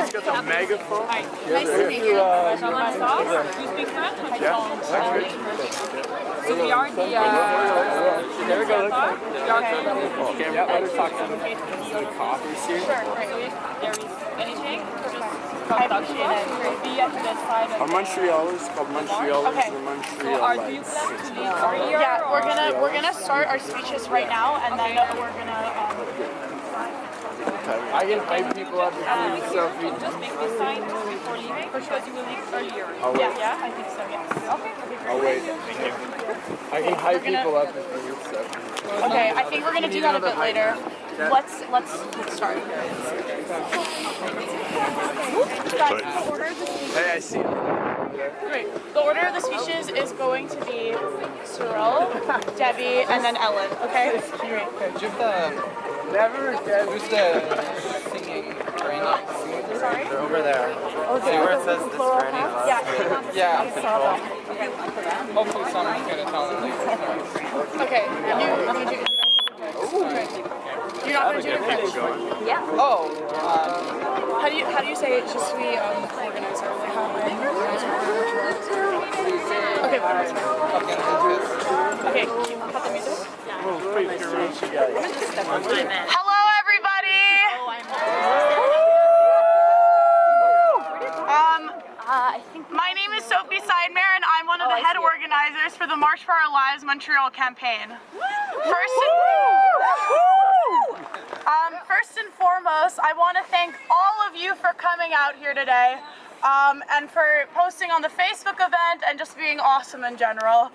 He's got the megaphone. Nice to meet you. So myself, you speak French? So we are the There we go. we are The coffee's here. Sure, great. So if there is anything, just contact us. We'll be at the side of Our Montrealers called Montrealers. Okay. The So are you Montrealites. planning to leave earlier? Yeah, we're gonna start our speeches right now, and then we're gonna. I can hype people up if you Sophie. Just make the sign before leaving because you will leave earlier. I'll wait. Yeah, I think so, yes. Okay. I'll wait. I can hype people up if you need Sophie. Okay, I think we're gonna do that a bit later. Let's start. Hey, I see him. Great. The order of the speeches is going to be Cyril, Debbie, and then Ellen. Okay. Great. Just Just singing train. Sorry. They're over there. See where it says this training bus? Yeah. Yeah. Hopefully someone's gonna tell them later. Okay. And you're gonna do introductions. You're not gonna do it in French. Oh. How do you say je suis organizer? Like how I'm an organizer. Okay. Okay. Cut the music. Hello, everybody. My name is Sophie Seidmare, and I'm one of the head organizers for the March for Our Lives Montreal campaign. First and foremost, I want to thank all of you for coming out here today, and for posting on the Facebook event and just being awesome in general.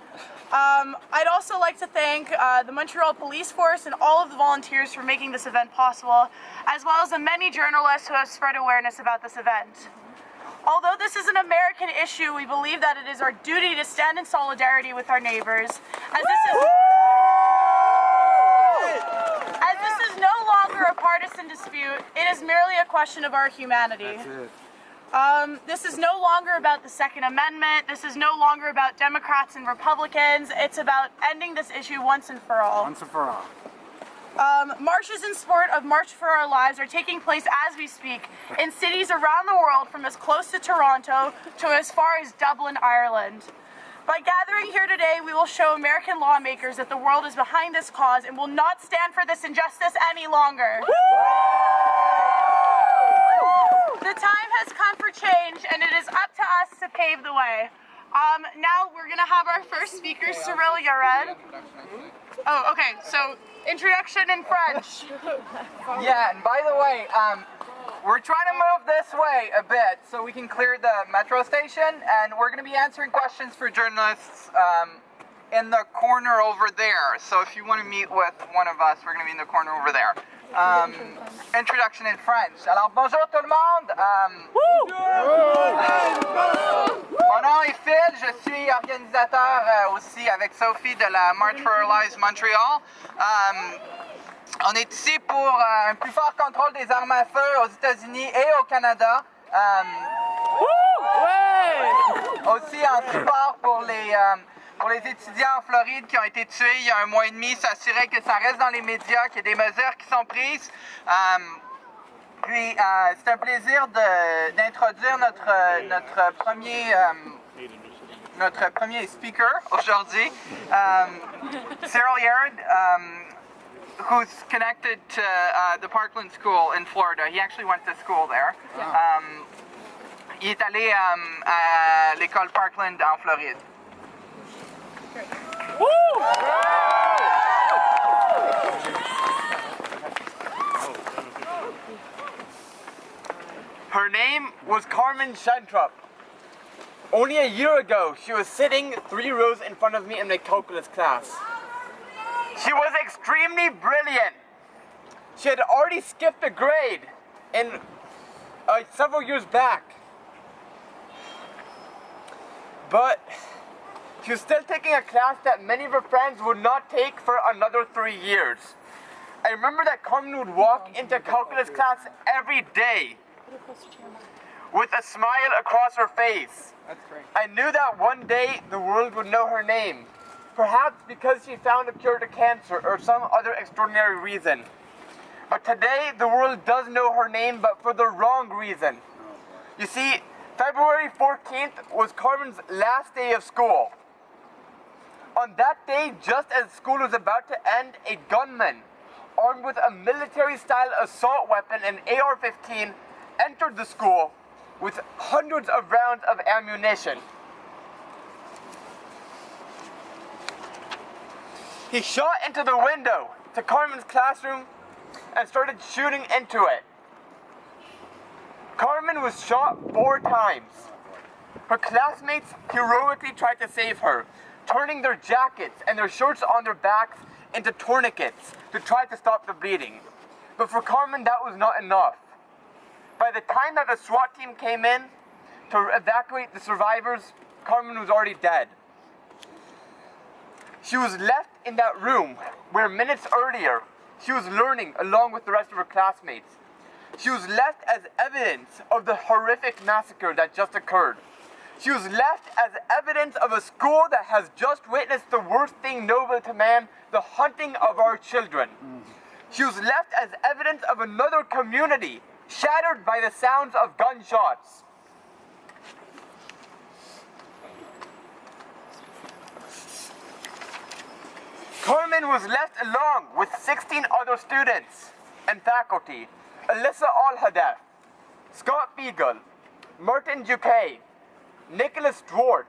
I'd also like to thank the Montreal Police Force and all of the volunteers for making this event possible, as well as the many journalists who have spread awareness about this event. Although this is an American issue, we believe that it is our duty to stand in solidarity with our neighbors, as this is no longer a partisan dispute. It is merely a question of our humanity. This is no longer about the Second Amendment. This is no longer about Democrats and Republicans. It's about ending this issue once and for all. Once and for all. Marches in support of March for Our Lives are taking place as we speak in cities around the world, from as close to Toronto to as far as Dublin, Ireland. By gathering here today, we will show American lawmakers that the world is behind this cause and will not stand for this injustice any longer. The time has come for change, and it is up to us to pave the way. Now we're gonna have our first speaker, Cyril Yared. Oh, okay, so introduction in French. Yeah, and by the way, we're trying to move this way a bit so we can clear the metro station, and we're going to be answering questions for journalists in the corner over there. So if you want to meet with one of us, we're going to be in the corner over there. Introduction in French. Alors bonjour tout le monde. Mon nom est Phil, je suis organisateur aussi avec Sophie de la March for Our Lives Montreal. On est ici pour un plus fort contrôle des armes à feu aux États-Unis et au Canada. Aussi en support pour les étudiants en Floride qui ont été tués il y a 1 mois et demi, s'assurer que ça reste dans les médias, qu'il y a des mesures qui sont prises. Puis c'est un plaisir d'introduire notre premier speaker aujourd'hui, Cyril Yared, who's connected to the Parkland School in Florida. He actually went to school there. Il est allé à l'école Parkland en Floride. Her name was Carmen Shentrup. Only a year ago, she was sitting 3 rows in front of me in my calculus class. She was extremely brilliant. She had already skipped a grade several years back. But she was still taking a class that many of her friends would not take for another 3 years. I remember that Carmen would walk into calculus class every day with a smile across her face. That's great. I knew that one day the world would know her name. Perhaps because she found a cure to cancer or some other extraordinary reason. But today the world does know her name, but for the wrong reason. You see, February 14th was Carmen's last day of school. On that day, just as school was about to end, a gunman, armed with a military-style assault weapon, an AR-15, entered the school with hundreds of rounds of ammunition. He shot into the window to Carmen's classroom and started shooting into it. Carmen was shot 4 times. Her classmates heroically tried to save her, turning their jackets and their shirts on their backs into tourniquets to try to stop the bleeding. But for Carmen, that was not enough. By the time that the SWAT team came in to evacuate the survivors, Carmen was already dead. She was left in that room where minutes earlier she was learning along with the rest of her classmates. She was left as evidence of the horrific massacre that just occurred. She was left as evidence of a school that has just witnessed the worst thing known to man, the hunting of our children. She was left as evidence of another community shattered by the sounds of gunshots. Carmen was left along with 16 other students and faculty. Alyssa Al-Hadaf, Scott Beagle, Martin Duque, Nicholas Dwart,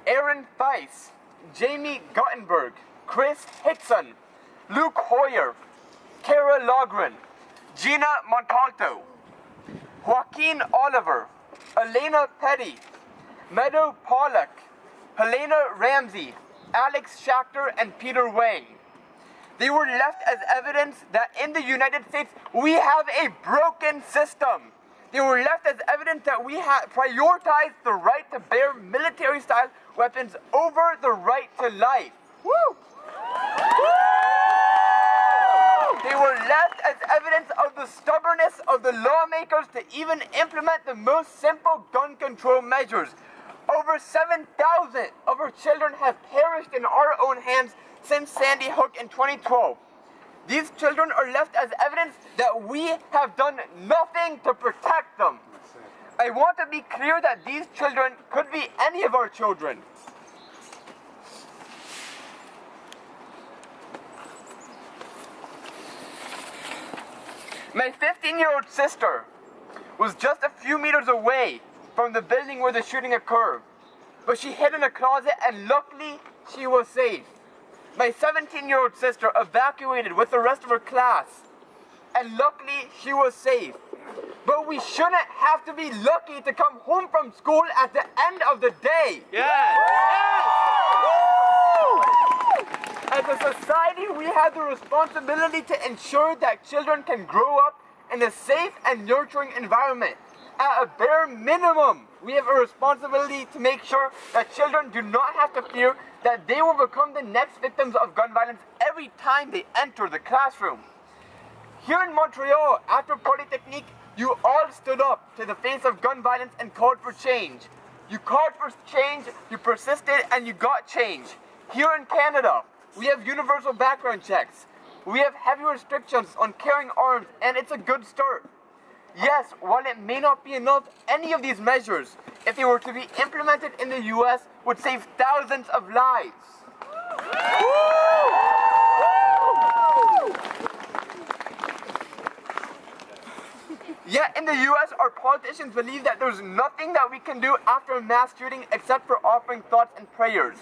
Aaron Weiss, Jamie Guttenberg, Chris Hickson, Luke Hoyer, Kara Logren, Gina Montalto, Joaquin Oliver, Elena Petty, Meadow Pollock, Helena Ramsey, Alex Schachter, and Peter Wang. They were left as evidence that in the United States we have a broken system. They were left as evidence that we have prioritized the right to bear military-style weapons over the right to life. Woo! They were left as evidence of the stubbornness of the lawmakers to even implement the most simple gun control measures. Over 7,000 of our children have perished in our own hands since Sandy Hook in 2012. These children are left as evidence that we have done nothing to protect them. I want to be clear that these children could be any of our children. My 15-year-old sister was just a few meters away from the building where the shooting occurred, but she hid in a closet and luckily she was safe. My 17-year-old sister evacuated with the rest of her class, and luckily she was safe. But we shouldn't have to be lucky to come home from school at the end of the day. Yes! As a society, we have the responsibility to ensure that children can grow up in a safe and nurturing environment. At a bare minimum, we have a responsibility to make sure that children do not have to fear that they will become the next victims of gun violence every time they enter the classroom. Here in Montreal, after Polytechnique, you all stood up to the face of gun violence and called for change. You called for change, you persisted, and you got change. Here in Canada, we have universal background checks. We have heavy restrictions on carrying arms, and it's a good start. Yes, while it may not be enough, any of these measures, if they were to be implemented in the US, would save thousands of lives. Yet in the US, our politicians believe that there's nothing that we can do after a mass shooting except for offering thoughts and prayers.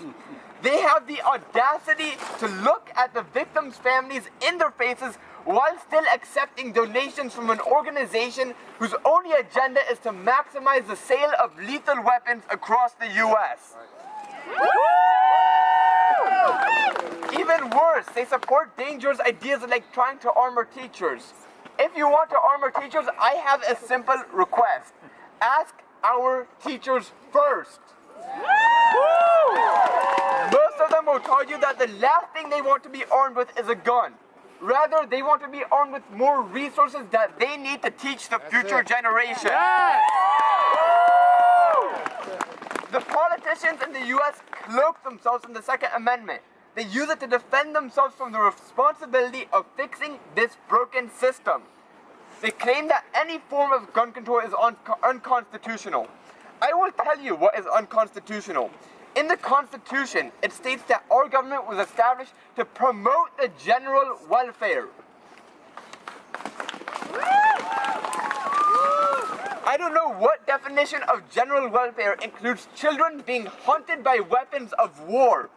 They have the audacity to look at the victims' families in their faces while still accepting donations from an organization whose only agenda is to maximize the sale of lethal weapons across the US. Even worse, they support dangerous ideas like trying to armor teachers. If you want to armor teachers, I have a simple request. Ask our teachers first. Most of them will tell you that the last thing they want to be armed with is a gun. Rather, they want to be armed with more resources that they need to teach the future generation. Yes! The politicians in the US cloak themselves in the Second Amendment. They use it to defend themselves from the responsibility of fixing this broken system. They claim that any form of gun control is unconstitutional. I will tell you what is unconstitutional. In the Constitution, it states that our government was established to promote the general welfare. I don't know what definition of general welfare includes children being hunted by weapons of war.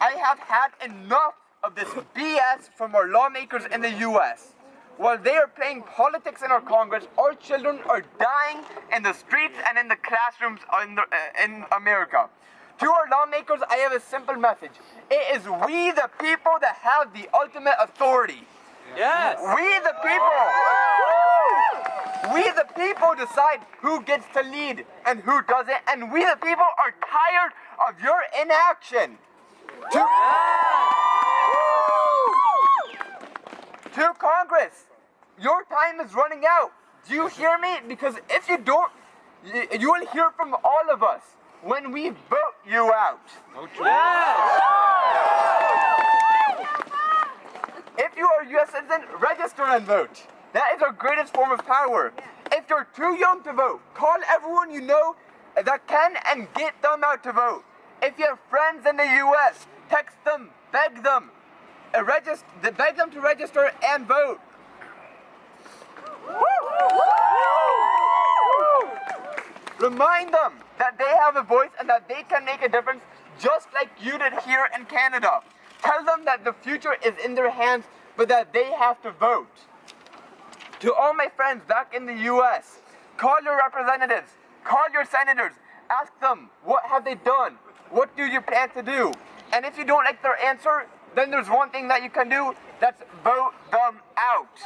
I have had enough of this BS from our lawmakers in the US. While they are playing politics in our Congress, our children are dying in the streets and in the classrooms in America. To our lawmakers, I have a simple message. It is we the people that have the ultimate authority. Yes. We the people decide who gets to lead and who doesn't, and we the people are tired of your inaction. To Congress, your time is running out. Do you hear me? Because if you don't, you will hear from all of us when we vote you out. If you are a U.S. citizen, register and vote. That is our greatest form of power. If you're too young to vote, call everyone you know that can and get them out to vote. If you have friends in the U.S., text them, beg them, beg them to register and vote. Remind them that they have a voice and that they can make a difference just like you did here in Canada. Tell them that the future is in their hands, but that they have to vote. To all my friends back in the US, call your representatives, call your senators, ask them, what have they done? What do you plan to do? And if you don't like their answer, then there's one thing that you can do, that's vote them out.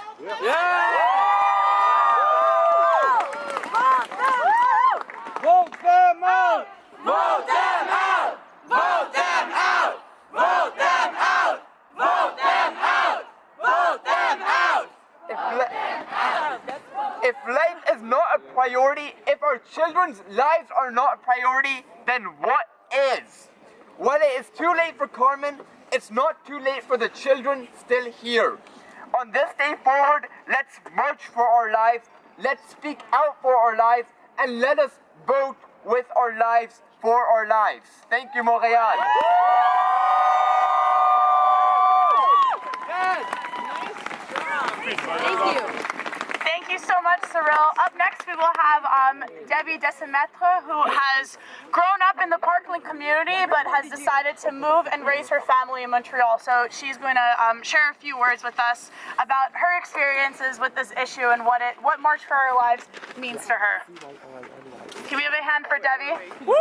Vote them out! Vote them out! Vote them out! Vote them out! Vote them out! Vote them out! If life is not a priority, if our children's lives are not a priority, then what is? While it is too late for Carmen, it's not too late for the children still here. On this day forward, let's march for our lives, let's speak out for our lives, and let us vote with our lives for our lives. Thank you, Montreal. Thank you so much, Cyril. Up next, we will have Debbie Decimetre, who has grown up in the Parkland community, but has decided to move and raise her family in Montreal. So she's going to share a few words with us about her experiences with this issue and what March for Our Lives means to her. Can we have a hand for Debbie? Woo!